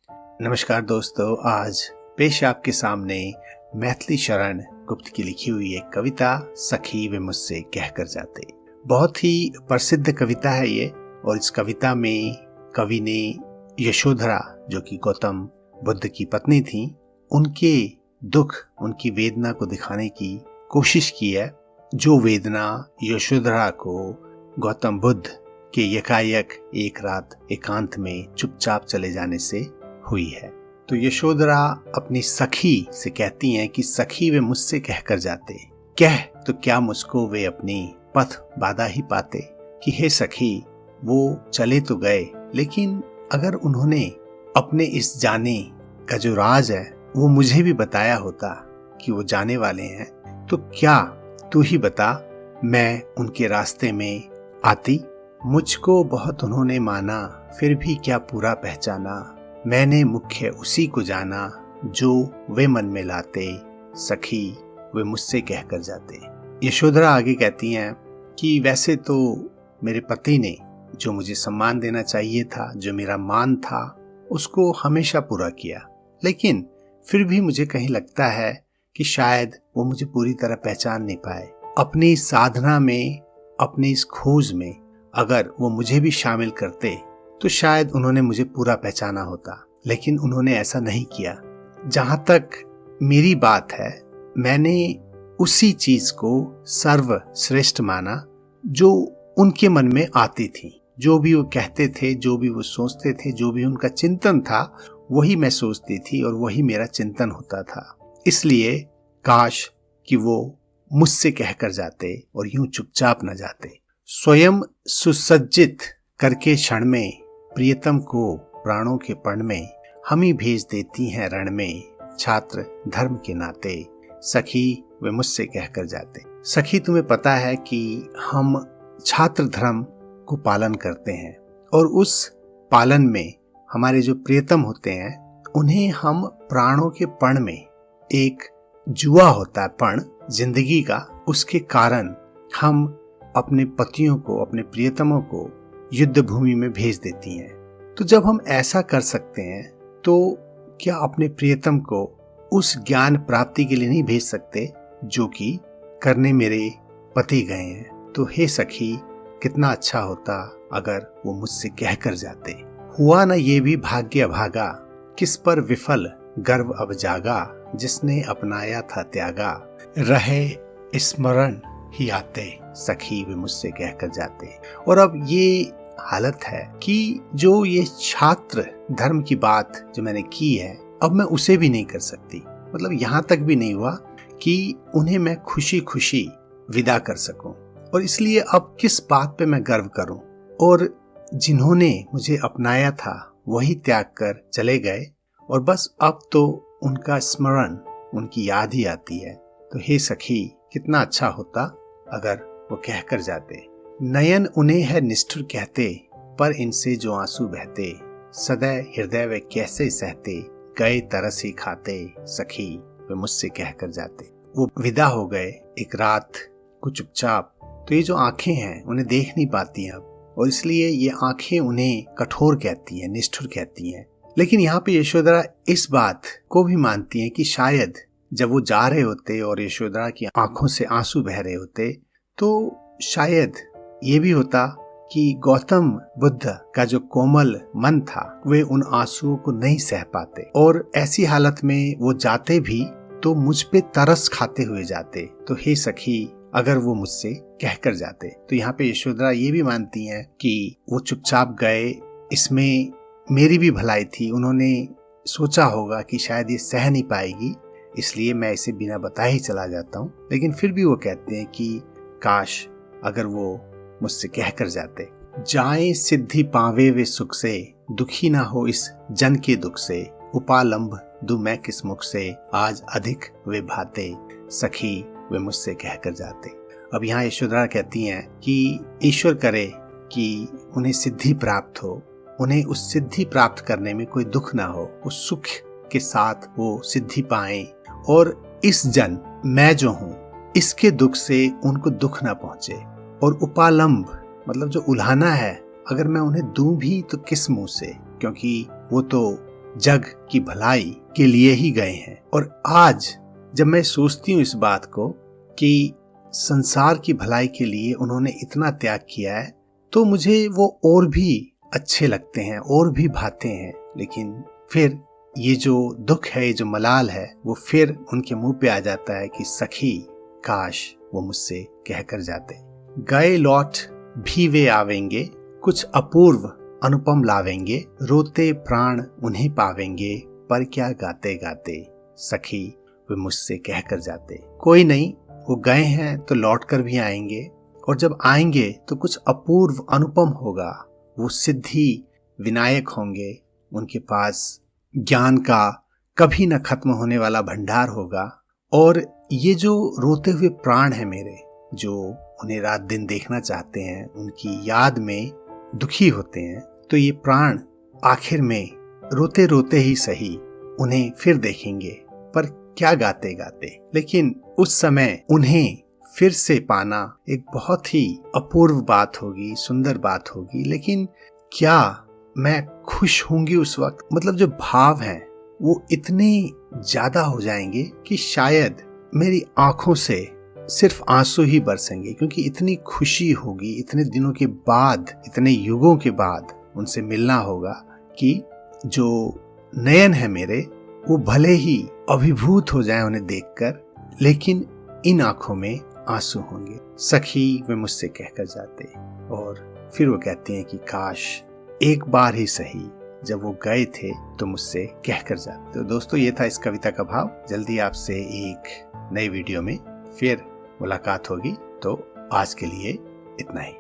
नमस्कार दोस्तों, आज पेश आपके सामने मैथिली शरण गुप्त की लिखी हुई एक कविता सखी वे मुझसे कहकर जाते। बहुत ही प्रसिद्ध कविता है ये, और इस कविता में कवि ने यशोधरा, जो कि गौतम बुद्ध की पत्नी थी, उनके दुख, उनकी वेदना को दिखाने की कोशिश की है। जो वेदना यशोधरा को गौतम बुद्ध के यकायक एक रात एकांत में चुपचाप चले जाने से हुई है। तो यशोधरा अपनी सखी से कहती हैं कि सखी वे मुझसे कहकर जाते, कह तो क्या मुझको वे अपनी पथ बाधा ही पाते। कि हे सखी, वो चले तो गए, लेकिन अगर उन्होंने अपने इस जाने का जो राज है वो मुझे भी बताया होता कि वो जाने वाले हैं, तो क्या तू ही बता, मैं उनके रास्ते में आती। मुझको बहुत उन्होंने माना, फिर भी क्या पूरा पहचाना। मैंने मुख्य उसी को जाना, जो वे मन में लाते, सखी वे मुझसे कहकर जाते। यशोधरा आगे कहती हैं कि वैसे तो मेरे पति ने जो मुझे सम्मान देना चाहिए था, जो मेरा मान था, उसको हमेशा पूरा किया, लेकिन फिर भी मुझे कहीं लगता है कि शायद वो मुझे पूरी तरह पहचान नहीं पाए। अपनी साधना में, अपनी इस खोज में अगर वो मुझे भी शामिल करते तो शायद उन्होंने मुझे पूरा पहचाना होता, लेकिन उन्होंने ऐसा नहीं किया। जहां तक मेरी बात है, मैंने उसी चीज को सर्वश्रेष्ठ माना जो उनके मन में आती थी। जो भी वो कहते थे, जो भी वो सोचते थे, जो भी उनका चिंतन था, वही मैं सोचती थी और वही मेरा चिंतन होता था। इसलिए काश कि वो मुझसे कहकर जाते और यूं चुपचाप न जाते। स्वयं सुसज्जित करके क्षण में, प्रियतम को प्राणों के पर्ण में, हम ही भेज देती हैं रण में, छात्र धर्म के नाते, सखी वे मुझसे कहकर जाते। सखी, तुम्हें पता है कि हम छात्र धर्म को पालन करते हैं, और उस पालन में हमारे जो प्रियतम होते हैं उन्हें हम प्राणों के पर्ण में, एक जुआ होता है पर्ण जिंदगी का, उसके कारण हम अपने पतियों को, अपने प्रियतमों को युद्ध भूमि में भेज देती हैं। तो जब हम ऐसा कर सकते हैं, तो क्या अपने प्रियतम को उस ज्ञान प्राप्ति के लिए नहीं भेज सकते जो कि करने मेरे पति गए हैं। तो हे सखी, कितना अच्छा होता अगर वो मुझसे कहकर जाते। हुआ ना ये भी भाग्य अभागा, किस पर विफल गर्व अब जागा, जिसने अपनाया था त्यागा, रहे स्मरण ही आते, सखी वे मुझसे कहकर जाते। और अब ये हालत है कि जो ये छात्र धर्म की बात जो मैंने की है, अब मैं उसे भी नहीं कर सकती। मतलब यहाँ तक भी नहीं हुआ कि उन्हें मैं खुशी खुशी विदा कर सकूं। और इसलिए अब किस बात पे मैं गर्व करूं। और जिन्होंने मुझे अपनाया था वही त्याग कर चले गए, और बस अब तो उनका स्मरण, उनकी याद ही आती है। तो हे सखी, कितना अच्छा होता अगर वो कहकर जाते। नयन उन्हें है निष्ठुर कहते, पर इनसे जो आंसू बहते, सदैव हृदय वे कैसे सहते, गए तरस ही खाते, सखी वे मुझसे कहकर जाते। वो विदा हो गए एक रात को चुपचाप। तो ये जो आंखें हैं उन्हें देख नहीं पाती हैं अब, और इसलिए ये आंखें उन्हें कठोर कहती हैं, निष्ठुर कहती हैं। लेकिन यहाँ पे यशोधरा इस बात को भी मानती हैं कि शायद जब वो जा रहे होते और यशोधरा की आंखों से आंसू बह रहे होते, तो शायद ये भी होता कि गौतम बुद्ध का जो कोमल मन था वे उन आंसुओं को नहीं सह पाते, और ऐसी हालत में वो जाते भी तो मुझ पे तरस खाते हुए जाते। तो हे सखी, अगर वो मुझसे कहकर जाते। तो यहाँ पे यशोधरा ये भी मानती हैं कि वो चुपचाप गए, इसमें मेरी भी भलाई थी। उन्होंने सोचा होगा कि शायद ये सह नहीं पाएगी, इसलिए मैं इसे बिना बताए ही चला जाता हूँ। लेकिन फिर भी वो कहते हैं कि काश अगर वो मुझसे कहकर जाते। जाए सिद्धि पावे वे सुख से, दुखी ना हो इस जन के दुख से, उपालंब दू मैं किस मुख से, आज अधिक वे भाते, सखी वे मुझसे कहकर जाते। अब यहाँ यशोधरा कहती हैं कि ईश्वर करे कि उन्हें सिद्धि प्राप्त हो, उन्हें उस सिद्धि प्राप्त करने में कोई दुख ना हो, उस सुख के साथ वो सिद्धि पाएं, और इस जन मैं जो हूँ इसके दुख से उनको दुख ना पहुंचे। और उपालंब मतलब जो उल्हाना है, अगर मैं उन्हें दूं भी तो किस मुंह से, क्योंकि वो तो जग की भलाई के लिए ही गए हैं। और आज जब मैं सोचती हूँ इस बात को कि संसार की भलाई के लिए उन्होंने इतना त्याग किया है, तो मुझे वो और भी अच्छे लगते हैं, और भी भाते हैं। लेकिन फिर ये जो दुख है, ये जो मलाल है, वो फिर उनके मुंह पे आ जाता है कि सखी काश वो मुझसे कहकर जाते। गए लौट भी वे आवेंगे, कुछ अपूर्व अनुपम लावेंगे, रोते प्राण उन्हें पावेंगे, पर क्या गाते गाते सखी वे मुझसे कहकर जाते। कोई नहीं, वो गए हैं तो लौट कर भी आएंगे, और जब आएंगे तो कुछ अपूर्व अनुपम होगा। वो सिद्धि विनायक होंगे, उनके पास ज्ञान का कभी न खत्म होने वाला भंडार होगा। और ये जो रोते हुए प्राण है मेरे, जो उन्हें रात दिन देखना चाहते हैं, उनकी याद में दुखी होते हैं, तो ये प्राण आखिर में रोते रोते ही सही उन्हें फिर देखेंगे, पर क्या गाते गाते। लेकिन उस समय उन्हें फिर से पाना एक बहुत ही अपूर्व बात होगी, सुंदर बात होगी। लेकिन क्या मैं खुश होंगी उस वक्त? मतलब जो भाव हैं वो इतने ज्यादा हो जाएंगे कि शायद मेरी आंखों से सिर्फ आंसू ही बरसेंगे, क्योंकि इतनी खुशी होगी। इतने दिनों के बाद, इतने युगों के बाद उनसे मिलना होगा कि जो नयन है मेरे, वो भले ही अभिभूत हो जाए उन्हें देखकर, लेकिन इन आंखों में आंसू होंगे। सखी वे मुझसे कहकर जाते, और फिर वो कहती हैं कि काश एक बार ही सही, जब वो गए थे तो मुझसे कहकर जाते। तो दोस्तों, ये था इस कविता का भाव। जल्दी आपसे एक नई वीडियो में फिर मुलाकात होगी। तो आज के लिए इतना ही।